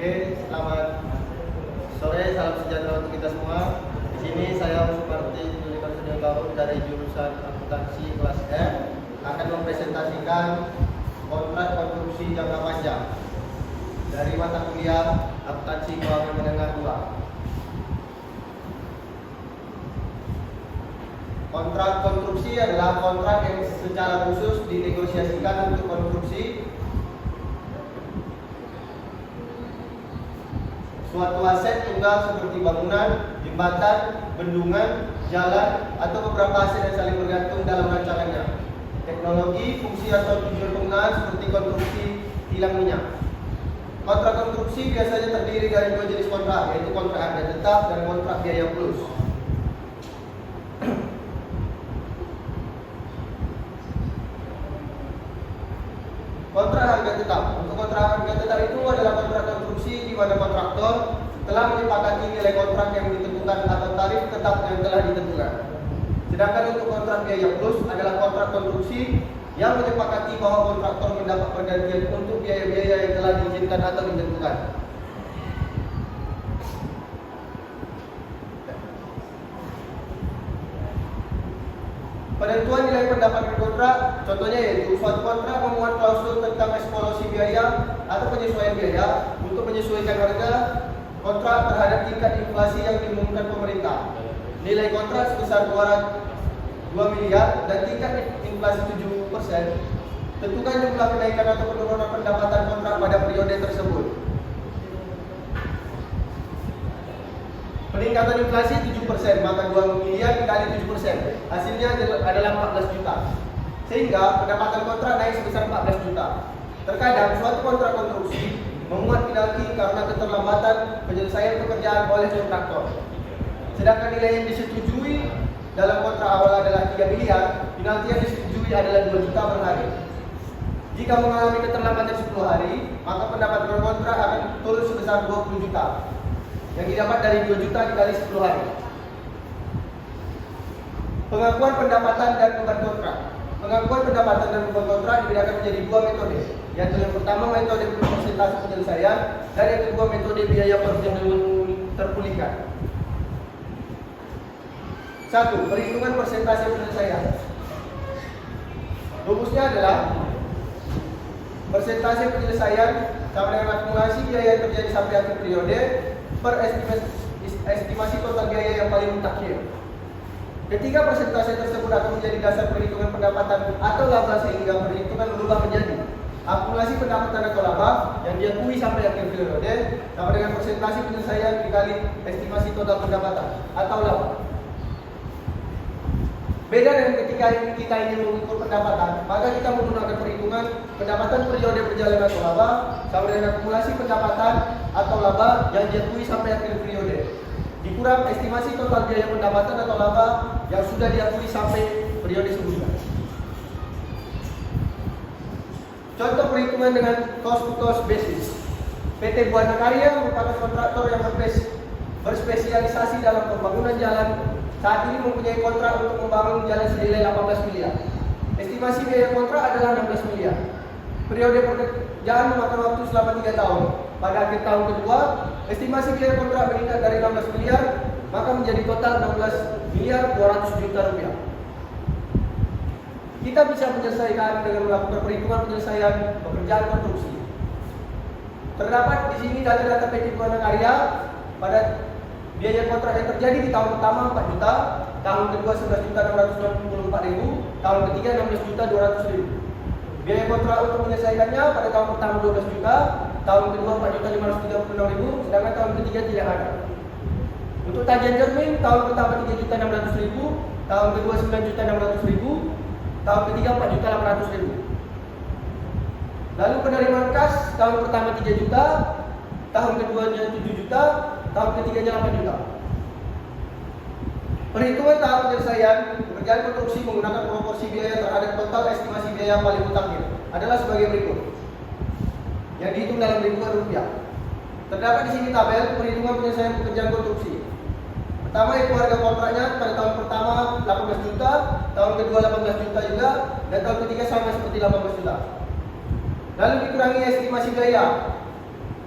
Oke, selamat sore, salam sejahtera untuk kita semua. Di sini saya Suparti Julian Sudirgaun dari jurusan akuntansi kelas M akan mempresentasikan kontrak konstruksi jangka panjang dari mata kuliah akuntansi keuangan menengah 2. Kontrak konstruksi adalah kontrak yang secara khusus dinegosiasikan untuk konstruksi suatu aset tunggal seperti bangunan, jembatan, bendungan, jalan, atau beberapa aset yang saling bergantung dalam rancangannya. Teknologi, fungsi atau tujuan penggunaan seperti konstruksi kilang minyak. Kontrak konstruksi biasanya terdiri dari dua jenis kontrak, yaitu kontrak harga tetap dan kontrak biaya plus. Kontrak harga tetap. Untuk kontrak harga tetap itu adalah kontrak konstruksi di mana kontraktor telah menyepakati nilai kontrak yang ditentukan atau tarif tetap yang telah ditentukan. Sedangkan untuk kontrak biaya plus adalah kontrak konstruksi yang menyepakati bahwa kontraktor mendapat pergantian untuk biaya-biaya yang telah diizinkan atau ditentukan. Penentuan nilai pendapatan kontrak, contohnya yaitu suatu kontrak memuat klausul tentang eksplorasi biaya atau penyesuaian biaya untuk menyesuaikan harga kontrak terhadap tingkat inflasi yang diumumkan pemerintah. Nilai kontrak sebesar 2 miliar dan tingkat inflasi 7%. Tentukan jumlah kenaikan atau penurunan pendapatan kontrak pada periode tersebut. Peningkatan inflasi 7%, maka 2 miliar dikali 7%. Hasilnya adalah 14 juta. Sehingga pendapatan kontrak naik sebesar 14 juta. Terkadang suatu kontrak konstruksi memuat penalti karena keterlambatan penyelesaian pekerjaan oleh kontraktor. Sedangkan nilai yang disetujui dalam kontrak awal adalah 3 miliar, penalti yang disetujui adalah 2 juta per hari. Jika mengalami keterlambatan 10 hari, maka pendapatan kontrak akan turun sebesar 20 juta. Yang didapat dari 2 juta dikali 10 hari. Pengakuan pendapatan dan beban kontrak. Pengakuan pendapatan dan beban kontrak dibedakan menjadi dua metode. Yaitu yang pertama metode persentase penyelesaian dan yang kedua metode biaya terpulihkan. 1. Perhitungan persentase penyelesaian. Rumusnya adalah persentase penyelesaian sama dengan akumulasi biaya yang terjadi sampai akhir periode per estimasi total biaya yang paling mutakhir. Ketika persentase tersebut akan menjadi dasar perhitungan pendapatan atau laba sehingga perhitungan berubah menjadi akumulasi pendapatan atau laba yang diakui sampai akhir periode sama dengan persentase penyelesaian dikali estimasi total pendapatan atau laba. Beda dengan ketika kita ingin mengukur pendapatan, maka kita menggunakan perhitungan pendapatan periode berjalan atau laba sama dengan akumulasi pendapatan atau laba yang diakui sampai akhir periode dikurang estimasi total biaya pendapatan atau laba yang sudah diakui sampai periode sebelumnya. Contoh perhitungan dengan cost to cost basis. PT Buana Karya merupakan kontraktor yang berspesialisasi dalam pembangunan jalan. Saat ini mempunyai kontrak untuk membangun jalan senilai 18 miliar. Estimasi biaya kontrak adalah 16 miliar. Periode pekerjaan memakan waktu selama 3 tahun. Pada akhir tahun kedua, estimasi biaya kontrak meningkat dari 16 miliar, maka menjadi total 16 miliar 200 juta rupiah. Kita bisa menyelesaikan dengan melakukan perhitungan penyelesaian pekerjaan konstruksi. Terdapat di sini data-data PT Buana Karya pada biaya kontrak yang terjadi di tahun pertama 4 juta, tahun kedua 11 juta 694 ribu, tahun ketiga 16 juta 200 ribu. Biaya kontrak untuk menyelesaikannya pada tahun pertama 12 juta, tahun kedua 4 juta 536 ribu, sedangkan tahun ketiga tidak ada. Untuk tagihan cermin, tahun pertama 3 juta 600 ribu, tahun kedua 9 juta 600 ribu, tahun ketiga 4 juta 800 ribu. Lalu penerimaan kas, tahun pertama 3 juta, tahun keduanya 7 juta, tahun ketiganya 8 juta. Perhitungan tahap penyelesaian pekerjaan konstruksi menggunakan proporsi biaya terhadap total estimasi biaya yang paling mutakhir adalah sebagai berikut. Yang dihitung dalam ribuan rupiah. Terdapat di sini tabel perhitungan penyelesaian pekerjaan konstruksi. Pertama yaitu harga kontraknya pada tahun pertama 18 juta, tahun kedua 18 juta juga, dan tahun ketiga sama seperti 18 juta. Lalu dikurangi estimasi biaya.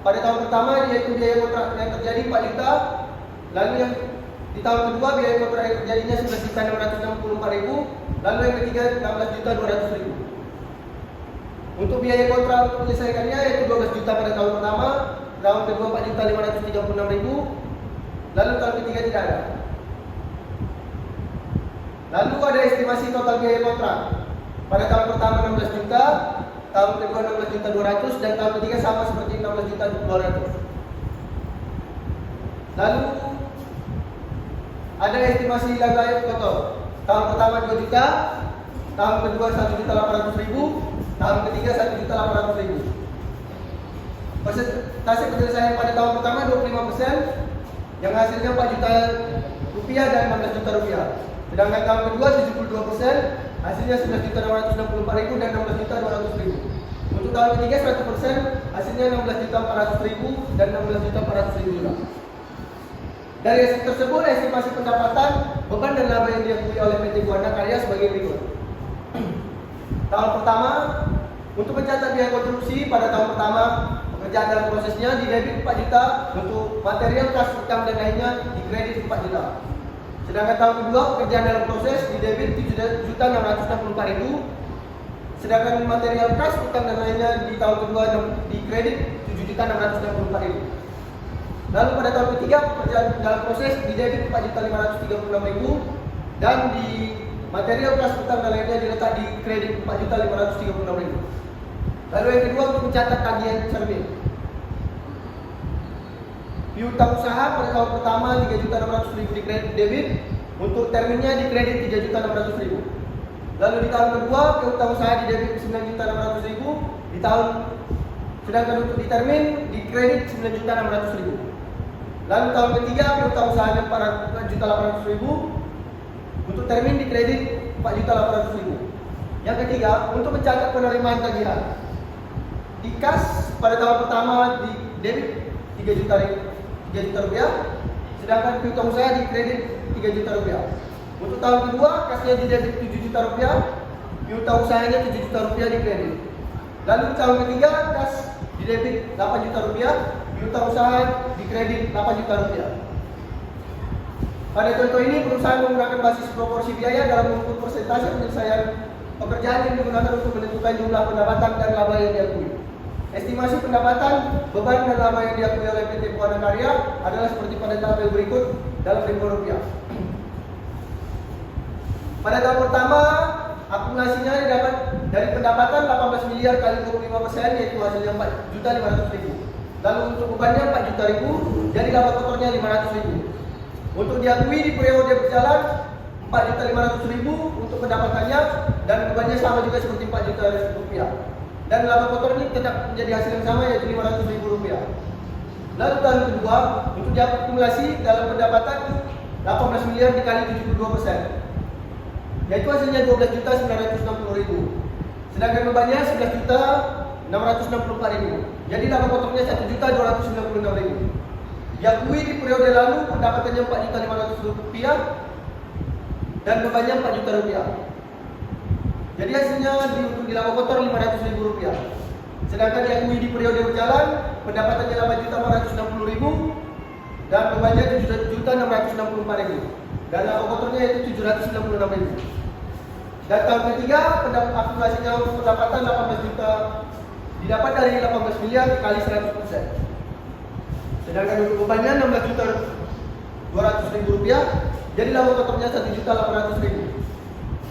pada tahun pertama yaitu biaya kontrak yang terjadi 4 juta. Lalu yang di tahun kedua biaya kontrak yang terjadinya 11.664.000. Lalu yang ketiga 16.200.000. Untuk biaya kontrak untuk menyelesaikannya yaitu 12 juta pada tahun pertama, tahun kedua 4.536.000. Lalu tahun ketiga tidak ada. Lalu ada estimasi total biaya kontrak. Pada tahun pertama 16 juta, tahun kedua 16.200.000 dan tahun ketiga sama seperti 16.200.000. Lalu ada estimasi laba kotor. Tahun pertama 2 juta, tahun kedua 1.800.000, tahun ketiga 1.800.000. Persentase penyelesaian pada tahun pertama 25%, yang hasilnya 4 juta rupiah dan 16 juta rupiah. Sedangkan tahun kedua 72%, hasilnya 11.664.000 dan 16.200.000. Untuk tahun ketiga 100%, hasilnya 16.400.000 dan 16.400.000 juga. Dari hasil tersebut, estimasi pendapatan, beban dan laba yang diakui oleh PT Buana Karya sebagai berikut. Tahun pertama, untuk mencatat biaya konstruksi pada tahun pertama, pekerjaan dalam prosesnya didebit 4 juta, untuk material, kas, utang dan lainnya dikredit 4 juta. Sedangkan tahun kedua, pekerjaan dalam proses didebit 7.664.000. Sedangkan material, kas, utang dan lainnya di tahun kedua dikredit 7.664.000. Lalu pada tahun ketiga, pekerjaan dalam proses didebit 4.536.000 dan di material, kas, utang dan lainnya diletak di kredit 4.536.000. Lalu yang kedua, untuk mencatat tagihan cermin. Piutang usaha pada tahun pertama 3.600.000 dikredit debit, untuk terminnya dikredit 3.600.000. Lalu di tahun kedua, piutang usaha didebit 9.600.000, sedangkan untuk di termin dikredit 9.600.000. Lalu tahun ketiga, piutang usahanya 4.800.000, untuk termin dikredit 4.800.000. Yang ketiga, untuk mencatat penerimaan tagihan. Di kas pada tahun pertama di debit 3 juta rupiah, sedangkan piutang usaha dikredit 3 juta rupiah. Untuk tahun kedua, kasnya didebit 7 juta rupiah, piutang usahanya 7 juta rupiah dikredit. Lalu di tahun ketiga, kas didebit 8 juta rupiah, piutang usaha dikredit 8 juta rupiah. Pada contoh ini, perusahaan menggunakan basis proporsi biaya dalam mengukur persentase penyelesaian pekerjaan yang digunakan untuk menentukan jumlah pendapatan dan laba yang diakui. Estimasi pendapatan, beban dan laba yang diakui oleh PT Buana Karya adalah seperti pada tabel berikut dalam ribu rupiah. Pada tahun pertama, akumulasinya didapat dari pendapatan 18 miliar kali 25%, yaitu hasilnya 4.500.000. Lalu untuk bebannya 4 juta, jadi laba kotornya 500.000. Untuk diakui di periode berjalan 4.500.000 untuk pendapatannya dan bebannya sama juga seperti 4 juta rupiah. Dan laba kotor ini tetap menjadi hasil yang sama, yaitu 500.000 rupiah. Lalu tahun kedua, untuk diakumulasi dalam pendapatan 18 miliar dikali 72%, yaitu hasilnya 12.960.000. Sedangkan bebannya 11.664.000. Jadi laba kotornya 1.296.000. Diakui di periode lalu pendapatannya 4.500.000 rupiah dan bebannya 4 juta rupiah. Jadi hasilnya untuk di laba kotor 500.000 rupiah. Sedangkan diakui di periode berjalan pendapatannya 8.460.000 dan bebannya 7.664.000 dan laba kotornya yaitu 796.000. Dan tahun ketiga, akumulasinya untuk pendapatan 18 juta didapat dari 18 miliar kali 100%. Sedangkan untuk bebannya 16.200.000 rupiah, jadi laba kotornya 1.800.000.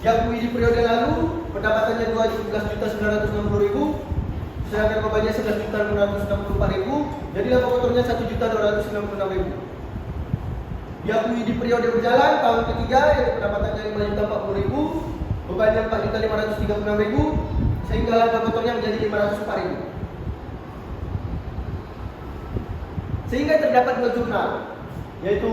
Diakui di periode lalu pendapatannya 12.960.000, sedangkan bebannya 11.664.000, jadi laba kotornya 1.296.000. Diakui di periode berjalan tahun ketiga, yaitu pendapatannya 5.040.000, bebannya 4.536.000, sehingga laba kotornya menjadi 504.000. Sehingga terdapat dua jurnal, yaitu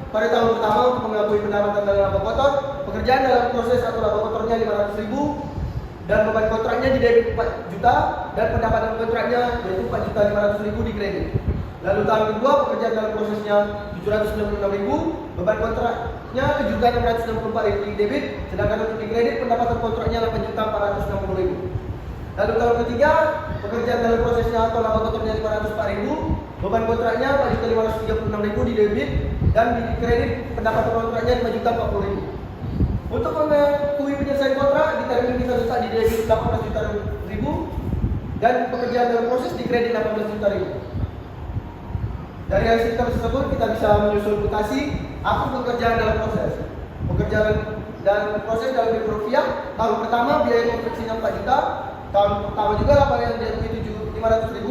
pada tahun pertama untuk mengakui pendapatan dan laba kotor, pekerjaan dalam proses atau laba kotornya 500.000 dan beban kontraknya di debit 4 juta dan pendapatan kontraknya yaitu 4.500.000 di kredit. Lalu tahun kedua, pekerjaan dalam prosesnya 796.000, beban kontraknya 7.664.000 di debit, sedangkan untuk di kredit pendapatan kontraknya 8.460.000. Lalu tahun ketiga, pekerjaan dalam prosesnya atau laba kotornya 504.000, beban kontraknya 4.536.000 di debit dan di kredit pendapatan kontraknya 5.040.000. Untuk mengakui penyelesaian kontrak di termin kita letak di debit 18 juta ribu dan pekerjaan dalam proses di kredit 18 juta ribu. Dari hasil tersebut kita bisa menyusun mutasi apa pekerjaan dalam proses. Pekerjaan dan proses dalam ribu rupiah. Tahun pertama biaya konstruksinya 4 juta. Tahun pertama juga laba yang diakui 500.000.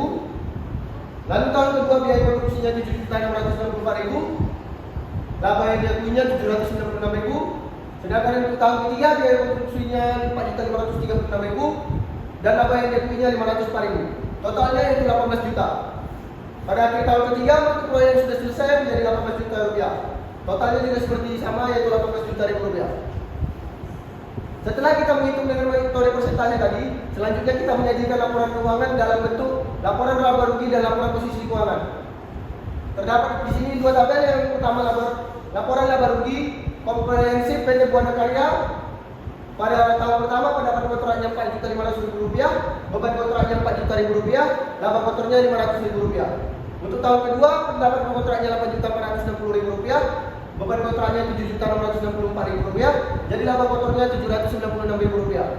Lalu tahun kedua biaya konstruksinya 7.664.000. Laba yang diakuinya 796.000. Sedangkan untuk tahun ketiga biaya konstruksinya 4.536.000 dan laba yang diakuinya 504.000. Totalnya itu 18 juta. Pada akhir tahun ketiga untuk proyek yang sudah selesai menjadi 18 juta rupiah. Totalnya juga seperti sama yaitu 18 juta rupiah. Setelah kita menghitung dengan metode persentase tadi, selanjutnya kita menyajikan laporan keuangan dalam bentuk laporan laba rugi dan laporan posisi keuangan. Terdapat di sini dua tabel. Yang pertama laporan laba rugi komprehensif PT Buana Karya pada tahun pertama pendapatan kontraknya 4.500.000 rupiah, beban kontraknya 4 juta rupiah, laba kotornya 500.000 rupiah. Untuk tahun kedua pendapatan kontraknya 8.460.000 rupiah, beban kontraknya 7.664.000 rupiah, jadi laba kotornya 796.000 rupiah.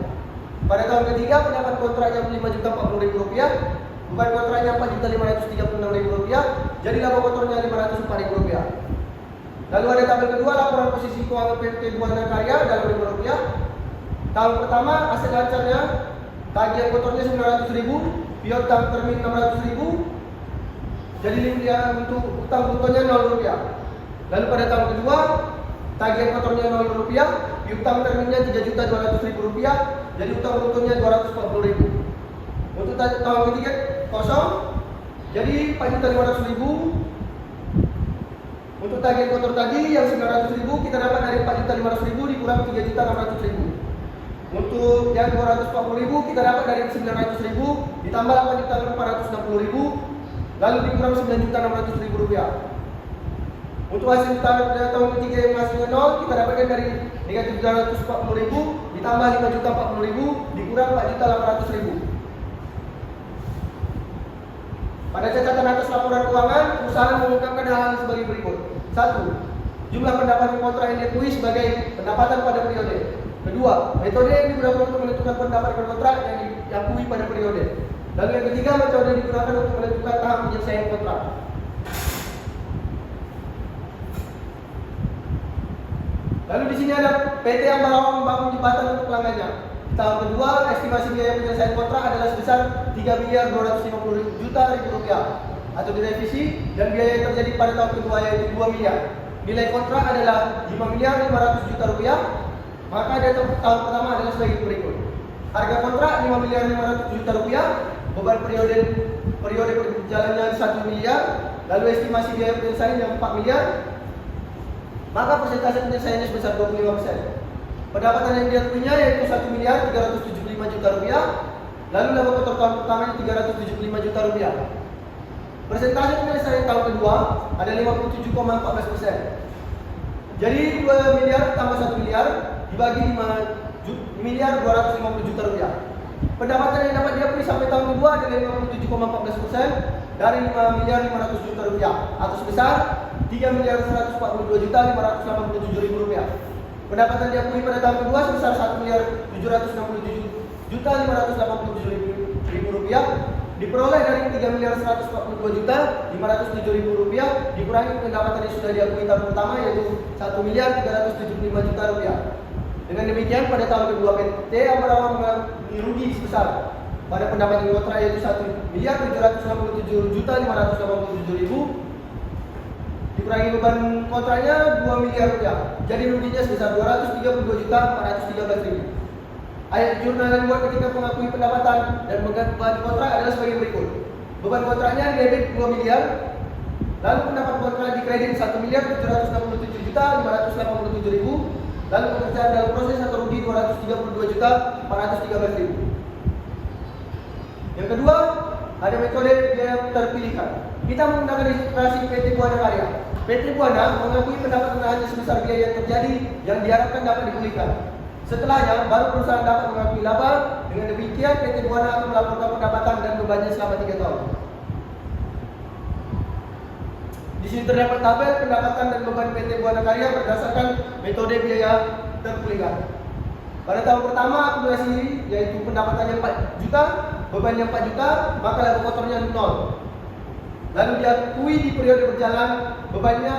Pada tahun ketiga pendapatan kontraknya 5.040.000 rupiah, beban kontraknya 4.536.000 rupiah, jadi laba kotornya 504.000 rupiah. Lalu ada tabel kedua laporan posisi keuangan PT Buana Karya dalam rupiah. Tahun pertama aset lancarnya tagihan kotornya 900.000, piutang termin 600.000, jadi dia untuk utang brutonya 0 rupiah. Lalu pada tahun kedua tagihan kotornya 0 rupiah, piutang terminnya 3.200.000 rupiah, jadi utang brutonya 240.000. Untuk tahun ketiga kosong, jadi 4.500.000. Untuk tagihan kotor tadi yang 900.000 kita dapat dari 4.500.000 dikurang 3.600.000. Untuk yang 240.000 kita dapat dari 900.000 ditambah 8.460.000 lalu dikurang 9.600.000 rupiah. Untuk hasil tahun ketiga yang hasilnya 0 kita dapatkan dari negatif 740.000 ditambah 5.040.000 dikurang 4.800.000. Pada catatan atas laporan keuangan, perusahaan mengungkapkan hal-hal sebagai berikut. 1. Jumlah pendapatan kontrak yang diakui sebagai pendapatan pada periode. Kedua, metode yang digunakan untuk menentukan pendapatan kontrak yang diakui pada periode. Lalu yang ketiga, metode yang digunakan untuk menentukan tahap penyelesaian kontrak. Lalu di sini ada PT Ambarawa membangun jembatan untuk pelanggannya. Tahun kedua, estimasi biaya penyelesaian kontrak adalah sebesar 3.250.000.000 rupiah atau direvisi, dan biaya yang terjadi pada tahun kedua yaitu 2 miliar. Nilai kontrak adalah 5.500.000.000 rupiah. Maka dari tahun pertama adalah sebagai berikut. Harga kontrak 5.500.000.000 rupiah, beban periode perjalanannya 1 miliar, lalu estimasi biaya penyelesaian yang 4 miliar. Maka persentase penyelesaiannya sebesar 25%. Pendapatan yang diakuinya yaitu 1.375.000.000 rupiah. Lalu laba kotor tahun pertama 375 juta rupiah. Persentase penyelesaian tahun kedua ada 57,14%. Jadi 2 miliar tambah 1 miliar dibagi 5.250 juta rupiah. Pendapatan yang dapat diakui sampai tahun kedua adalah 57,14% dari 5.500 juta rupiah atau sebesar 3.142.587.000 rupiah. Pendapatan diakui pada tahun kedua sebesar 1.767.587.000 rupiah diperoleh dari 3.142.507.000 rupiah dikurangi pendapatan yang sudah diakui tahun pertama yaitu 1.375 juta rupiah. Dengan demikian pada tahun kedua PT Ambarawa mengalami rugi sebesar pada pendapatan kontrak yaitu 1.767.587.000 dikurangi beban kontraknya 2 miliar rupiah. Jadi ruginya sebesar 232.413.000. Ayat jurnal yang dibuat ketika mengakui pendapatan dan beban kontrak adalah sebagai berikut. Beban kontraknya debit 2 miliar, lalu pendapatan kontrak di kredit 1.767.587.000, lalu pekerjaan dalam proses atau rugi 232.413.000. Yang kedua, ada metode biaya terpilihkan. Kita menggunakan registrasi PT Buana Karya. PT Buana mengakui pendapatan hanya sebesar biaya yang terjadi yang diharapkan dapat dipulihkan. Setelahnya, baru perusahaan dapat mengakui laba Dengan demikian PT Buana akan melaporkan pendapatan dan bebannya selama 3 tahun. Di sini terdapat tabel pendapatan dan beban PT Buana Karya berdasarkan metode biaya terpulihkan. Pada tahun pertama akumulasi yaitu pendapatannya 4 juta, bebannya 4 juta, maka laba kotornya 0. Lalu diakui di periode berjalan bebannya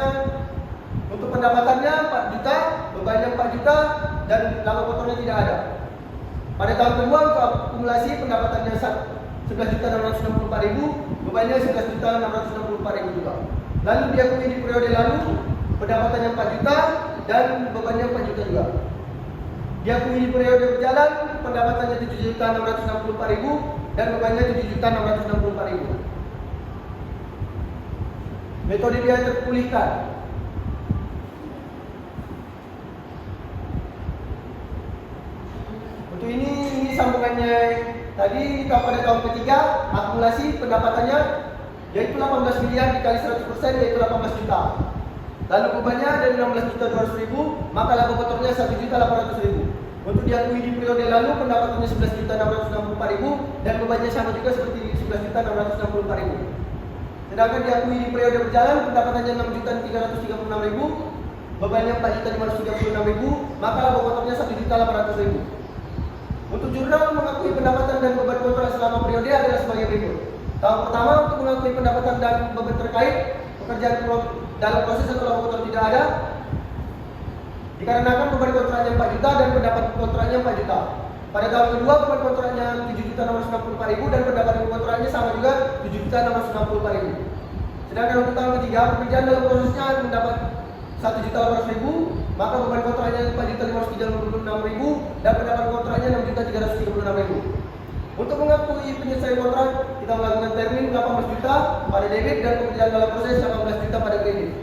untuk pendapatannya 4 juta, bebannya 4 juta dan laba kotornya tidak ada. Pada tahun kedua untuk akumulasi pendapatannya 11.664.000, bebannya 11.664.000 juga. Lalu diakui di periode lalu pendapatannya 4 juta dan bebannya 4 juta juga. Diakui di periode berjalan pendapatannya 7.664.000 dan bebannya 7.664.000. Metode biaya terpulihkan. Untuk ini sambungannya tadi pada tahun ketiga akumulasi pendapatannya yaitu 18 miliar dikali 100% yaitu 18 juta. Lalu bebannya dari 16.200.000, maka laba kotornya 1.800.000. Untuk diakui di periode lalu pendapatannya 11.664.000 dan bebannya sama juga seperti 11.664.000. Sedangkan diakui di periode berjalan pendapatannya 6.336.000, bebannya 4.536.000, maka laba kotornya 1.800.000. Untuk jurnal mengakui pendapatan dan beban kontrak selama periode adalah sebagai berikut. Tahun pertama untuk mengakui pendapatan dan beban terkait pekerjaan dalam proses atau laba kotor tidak ada, dikarenakan beban kontraknya 4 juta dan pendapatan kontraknya 4 juta. Pada tahun kedua beban kontraknya 7.664.000 dan pendapatan kontraknya sama juga 7.664.000. Sedangkan untuk tahun ketiga pekerjaan dalam prosesnya mendapat 1.800.000, maka beban kontraknya 4.536.000 dan pendapatan kontraknya 6.336.000. Untuk mengakui penyelesaian kontrak kita melakukan termin 18 juta pada debit dan pekerjaan dalam proses 18 juta pada kredit.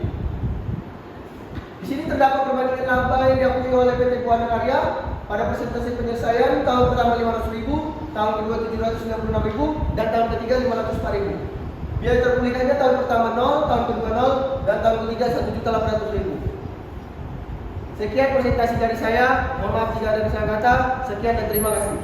Di sini terdapat perbandingan laba yang diakui oleh PT Buana Karya pada presentasi penyelesaian tahun pertama 500.000, tahun kedua 796.000 dan tahun ketiga 504.000. Biaya terpulihkannya tahun pertama 0, tahun kedua 0 dan tahun ketiga 1.800.000. Sekian presentasi dari saya. Mohon maaf jika ada kesalahan kata. Sekian dan terima kasih.